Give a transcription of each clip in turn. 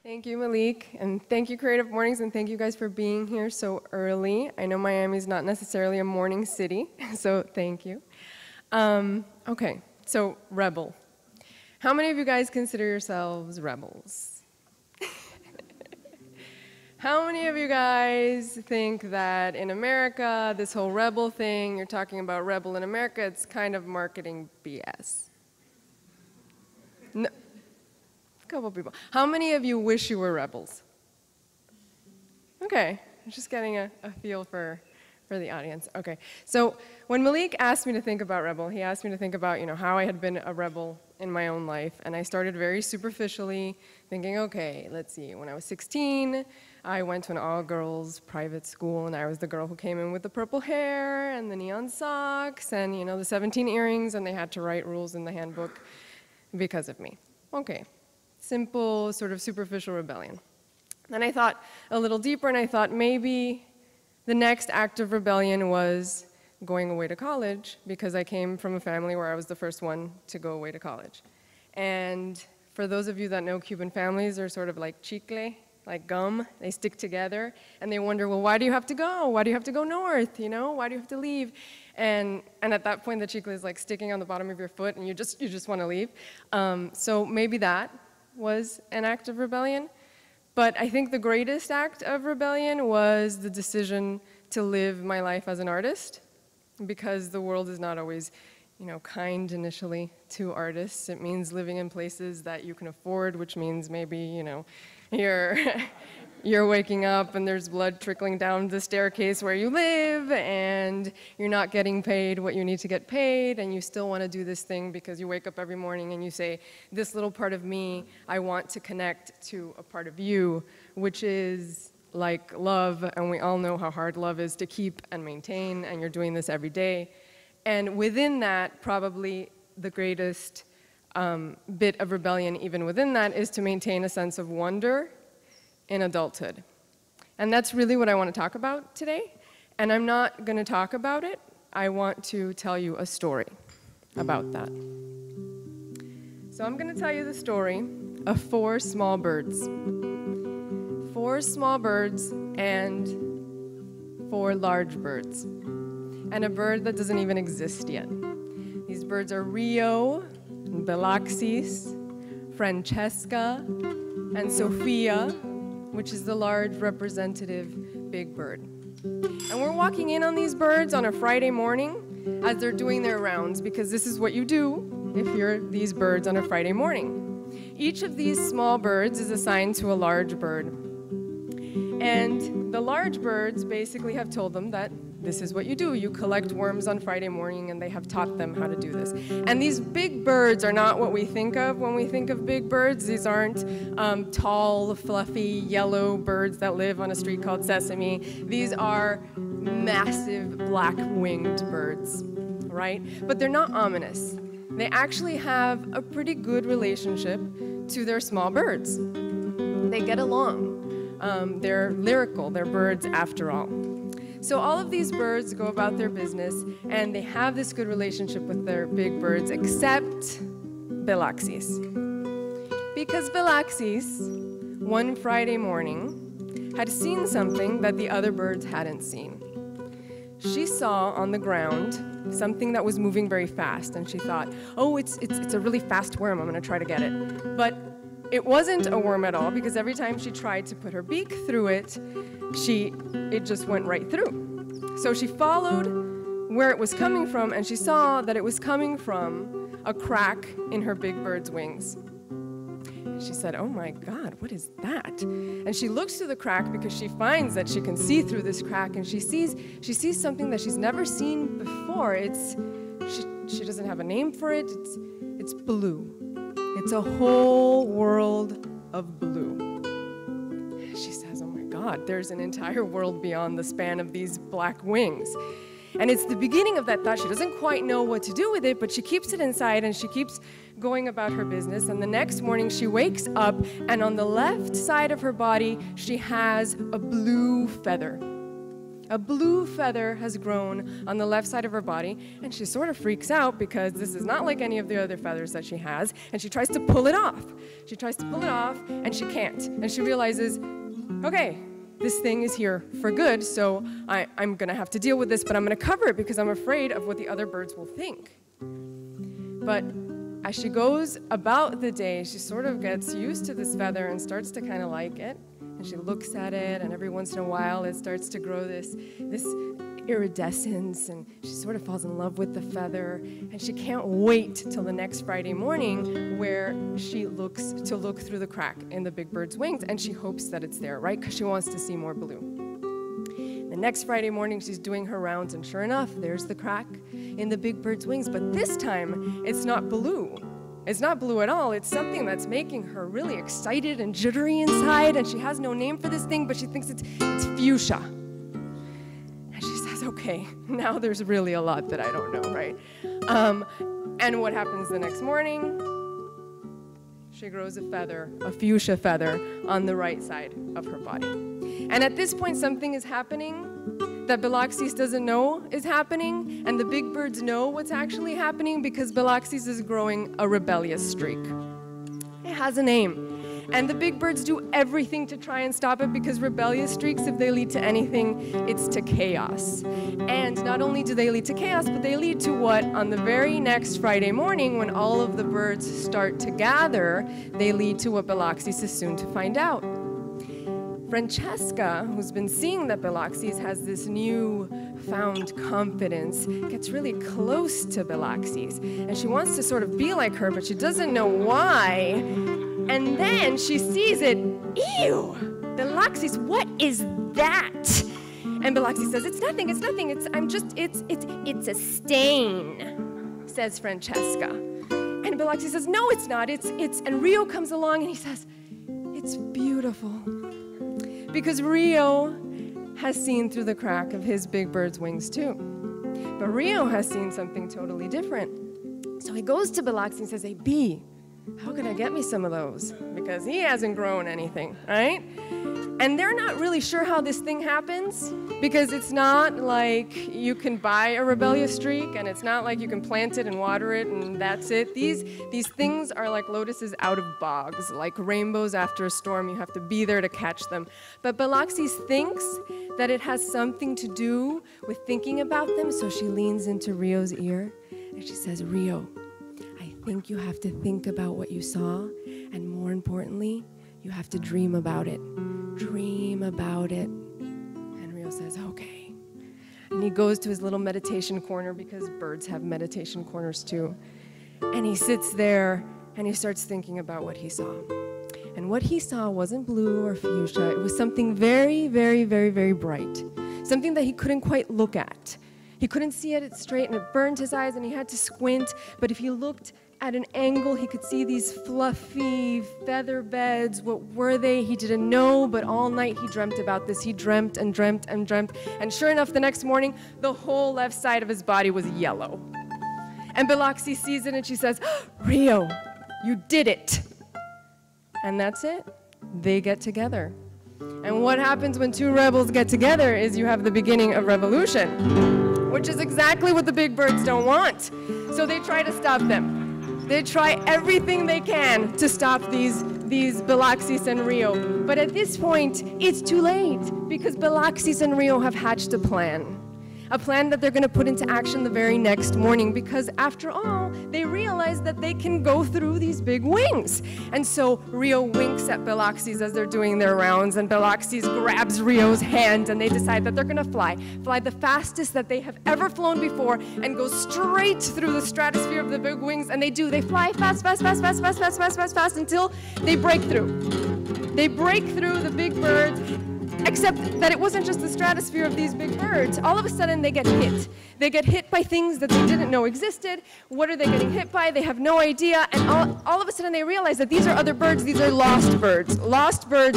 Thank you, Malik, and thank you, Creative Mornings, and thank you guys for being here so early. I know Miami's not necessarily a morning city, so thank you. Okay, so rebel. How many of you guys consider yourselves rebels? How many of you guys think that in America, this whole rebel thing, you're talking about rebel in America, it's kind of marketing BS? No. A couple people. How many of you wish you were rebels? Okay, I'm just getting a feel for the audience. Okay, so when Malik asked me to think about rebel, he asked me to think about, how I had been a rebel in my own life, and I started very superficially thinking, okay, let's see, when I was 16, I went to an all-girls private school, and I was the girl who came in with the purple hair and the neon socks and, the 17 earrings, and they had to write rules in the handbook because of me. Okay. Simple, sort of superficial rebellion. Then I thought a little deeper, and I thought maybe the next act of rebellion was going away to college, because I came from a family where I was the first one to go away to college. And for those of you that know Cuban families, they're sort of like chicle, like gum. They stick together, and they wonder, well, why do you have to go? Why do you have to go north? Why do you have to leave? And at that point, the chicle is like sticking on the bottom of your foot, and you just want to leave. So maybe that was an act of rebellion. But I think the greatest act of rebellion was the decision to live my life as an artist, because the world is not always, kind initially to artists. It means living in places that you can afford, which means maybe, you're waking up and there's blood trickling down the staircase where you live, and you're not getting paid what you need to get paid, and you still want to do this thing because you wake up every morning and you say, this little part of me, I want to connect to a part of you, which is like love, and we all know how hard love is to keep and maintain, and you're doing this every day. And within that, probably the greatest bit of rebellion even within that is to maintain a sense of wonder in adulthood. And that's really what I want to talk about today. And I'm not going to talk about it. I want to tell you a story about that. So I'm going to tell you the story of 4 small birds. 4 small birds and 4 large birds. And a bird that doesn't even exist yet. These birds are Rio, and Belaxis, Francesca, and Sophia, which is the large representative big bird. And we're walking in on these birds on a Friday morning as they're doing their rounds, because this is what you do if you're these birds on a Friday morning. Each of these small birds is assigned to a large bird. And the large birds basically have told them that this is what you do. You collect worms on Friday morning, and they have taught them how to do this. And these big birds are not what we think of when we think of big birds. These aren't tall, fluffy, yellow birds that live on a street called Sesame. These are massive black-winged birds, right? But they're not ominous. They actually have a pretty good relationship to their small birds. They get along. They're lyrical. They're birds after all. So all of these birds go about their business, and they have this good relationship with their big birds, except Belaxis. Because Belaxis, one Friday morning, had seen something that the other birds hadn't seen. She saw on the ground something that was moving very fast, and she thought, oh, it's a really fast worm, I'm gonna try to get it. But it wasn't a worm at all, because every time she tried to put her beak through it, it just went right through. So she followed where it was coming from, and she saw that it was coming from a crack in her big bird's wings. And she said, oh my God, what is that? And she looks through the crack because she finds that she can see through this crack, and she sees something that she's never seen before. She doesn't have a name for it. It's blue. It's a whole world of blue. She says, oh my God, there's an entire world beyond the span of these black wings. And it's the beginning of that thought. She doesn't quite know what to do with it, but she keeps it inside and she keeps going about her business. And the next morning she wakes up, and on the left side of her body, she has a blue feather. A blue feather has grown on the left side of her body, and she sort of freaks out because this is not like any of the other feathers that she has, and she tries to pull it off. She tries to pull it off, and she can't. And she realizes, okay, this thing is here for good, so I'm going to have to deal with this, but I'm going to cover it because I'm afraid of what the other birds will think. But as she goes about the day, she sort of gets used to this feather and starts to kind of like it. And she looks at it, and every once in a while it starts to grow this iridescence, and she sort of falls in love with the feather. And she can't wait till the next Friday morning where she looks to look through the crack in the big bird's wings, and she hopes that it's there, right? Because she wants to see more blue. The next Friday morning, she's doing her rounds, and sure enough, there's the crack in the big bird's wings. But this time, it's not blue. It's not blue at all. It's something that's making her really excited and jittery inside, and she has no name for this thing, but she thinks it's fuchsia. And she says, okay, now there's really a lot that I don't know, right? And what happens the next morning? She grows a feather, a fuchsia feather, on the right side of her body. And at this point, something is happening that Biloxis doesn't know is happening, and the big birds know what's actually happening because Biloxis is growing a rebellious streak. It has a name, and the big birds do everything to try and stop it because rebellious streaks, if they lead to anything, it's to chaos. And not only do they lead to chaos, but they lead to what? On the very next Friday morning, when all of the birds start to gather, they lead to what Biloxis is soon to find out. Francesca, who's been seeing that Biloxis has this new found confidence, gets really close to Biloxis. And she wants to sort of be like her, but she doesn't know why. And then she sees it. Ew! Biloxis, what is that? And Biloxis says, it's nothing, it's a stain, says Francesca. And Biloxis says, no, it's not, and Rio comes along and he says, it's beautiful. Because Rio has seen through the crack of his big bird's wings too. But Rio has seen something totally different. So he goes to Biloxis and says, hey, Bee, how can I get me some of those? Because he hasn't grown anything, right? And they're not really sure how this thing happens, because it's not like you can buy a rebellious streak, and it's not like you can plant it and water it and that's it. These things are like lotuses out of bogs, like rainbows after a storm. You have to be there to catch them. But Biloxis thinks that it has something to do with thinking about them, so she leans into Rio's ear and she says, Rio, I think you have to think about what you saw, and more importantly, you have to dream about it. Dream about it. And Rio says, okay. And he goes to his little meditation corner, because birds have meditation corners too. And he sits there and he starts thinking about what he saw. And what he saw wasn't blue or fuchsia. It was something very, very, very, very bright. Something that he couldn't quite look at. He couldn't see it straight, and it burned his eyes, and he had to squint. But if he looked at an angle, he could see these fluffy feather beds. What were they? He didn't know, but all night he dreamt about this. He dreamt and dreamt and dreamt. And sure enough, the next morning, the whole left side of his body was yellow. And Biloxis sees it, and she says, Rio, you did it. And that's it. They get together. And what happens when two rebels get together is you have the beginning of revolution, which is exactly what the big birds don't want. So they try to stop them. They try everything they can to stop these Biloxis and Rio. But at this point, it's too late, because Biloxis and Rio have hatched a plan. A plan that they're going to put into action the very next morning, because after all, they realize that they can go through these big wings. And so Rio winks at Biloxis as they're doing their rounds, and Biloxis grabs Rio's hand, and they decide that they're going to fly the fastest that they have ever flown before, and go straight through the stratosphere of the big wings. And they do. They fly fast, fast, fast, fast, fast, fast, fast, fast, fast, until they break through. They break through the big birds, Except that it wasn't just the stratosphere of these big birds. All of a sudden, they get hit. They get hit by things that they didn't know existed. What are they getting hit by? They have no idea. And all of a sudden, they realize that these are other birds. These are lost birds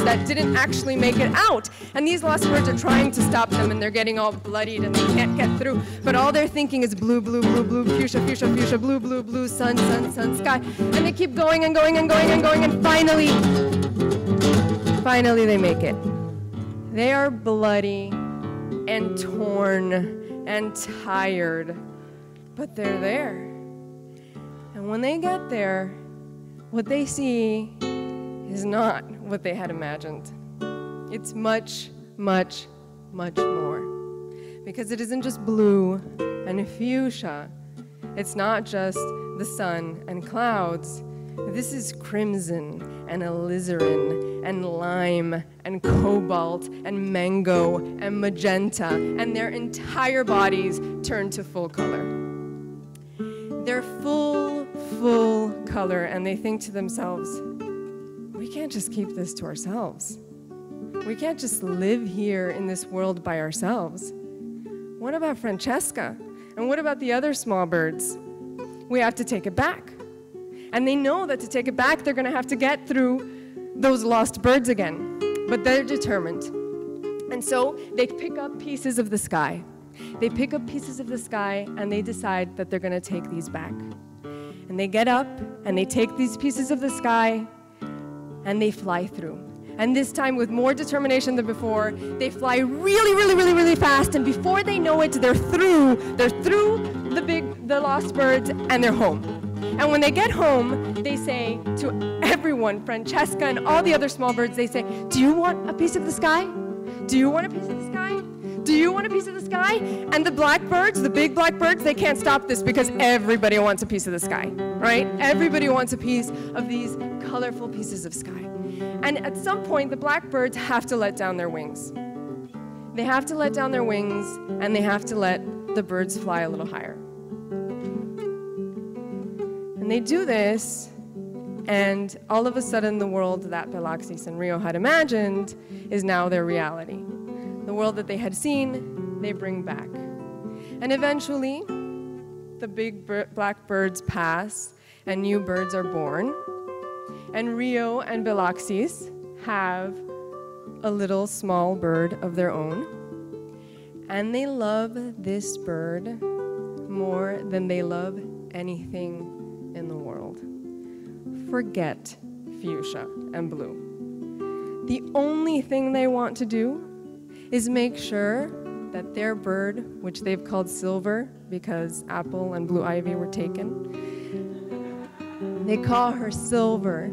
that didn't actually make it out. And these lost birds are trying to stop them, and they're getting all bloodied, and they can't get through. But all they're thinking is blue, blue, blue, blue, fuchsia, fuchsia, fuchsia, blue, blue, blue, sun, sun, sun, sky. And they keep going and going and going and going, and finally they make it. They are bloody and torn and tired, but they're there. And when they get there, what they see is not what they had imagined. It's much, much, much more. Because it isn't just blue and fuchsia. It's not just the sun and clouds. This is crimson and alizarin and lime and cobalt and mango and magenta, and their entire bodies turn to full color. They're full color, and they think to themselves, we can't just keep this to ourselves. We can't just live here in this world by ourselves. What about Francesca? And what about the other small birds? We have to take it back. And they know that to take it back, they're going to have to get through those lost birds again. But they're determined. And so they pick up pieces of the sky. They pick up pieces of the sky, and they decide that they're going to take these back. And they get up, and they take these pieces of the sky, and they fly through. And this time, with more determination than before, they fly really, really, really, really fast. And before they know it, they're through the lost birds, and they're home. And when they get home, they say to everyone, Francesca and all the other small birds, they say, do you want a piece of the sky? Do you want a piece of the sky? Do you want a piece of the sky? And the blackbirds, the big blackbirds, they can't stop this because everybody wants a piece of the sky, right? Everybody wants a piece of these colorful pieces of sky. And at some point, the blackbirds have to let down their wings. They have to let down their wings, and they have to let the birds fly a little higher. And they do this, and all of a sudden, the world that Belaxis and Rio had imagined is now their reality. The world that they had seen, they bring back. And eventually, the big black birds pass, and new birds are born. And Rio and Belaxis have a little small bird of their own. And they love this bird more than they love anything in the world. Forget fuchsia and blue. The only thing they want to do is make sure that their bird, which they've called Silver because Apple and Blue Ivy were taken, they call her Silver.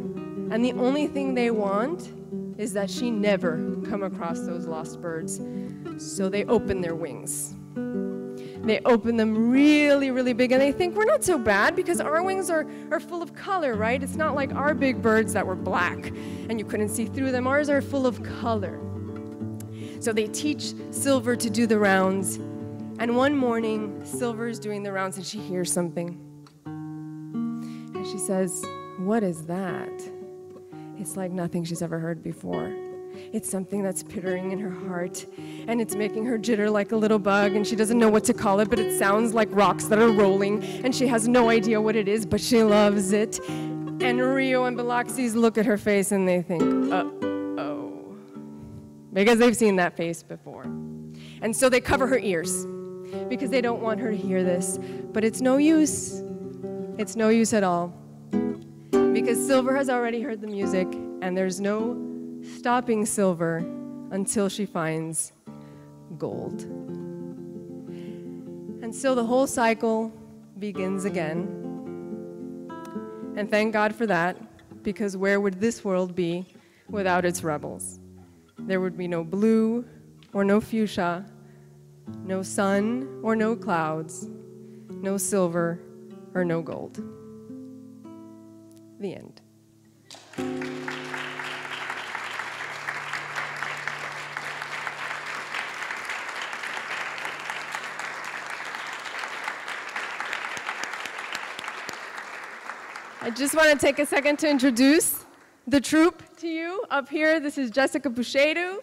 And the only thing they want is that she never come across those lost birds. So they open their wings. They open them really, really big, and they think we're not so bad because our wings are full of color, right? It's not like our big birds that were black and you couldn't see through them. Ours are full of color. So they teach Silver to do the rounds, and one morning, Silver's doing the rounds and she hears something. And she says, what is that? It's like nothing she's ever heard before. It's something that's pittering in her heart, and it's making her jitter like a little bug, and she doesn't know what to call it, but it sounds like rocks that are rolling, and she has no idea what it is, but she loves it. And Rio and Belaxis look at her face, and they think, uh-oh, because they've seen that face before. And so they cover her ears, because they don't want her to hear this, but it's no use. It's no use at all, because Silver has already heard the music, and there's no stopping Silver until she finds gold. And so the whole cycle begins again. And thank God for that, because where would this world be without its rebels? There would be no blue or no fuchsia, no sun or no clouds, no silver or no gold. The end. I just want to take a second to introduce the troupe to you. Up here, this is Jessica Puchedo.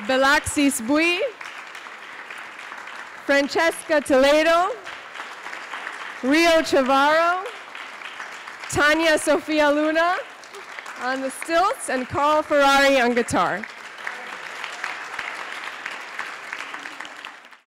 Belaxis Bui, Francesca Toledo, Rio Chavarro, Tanya Sofia Luna on the stilts, and Carl Ferrari on guitar.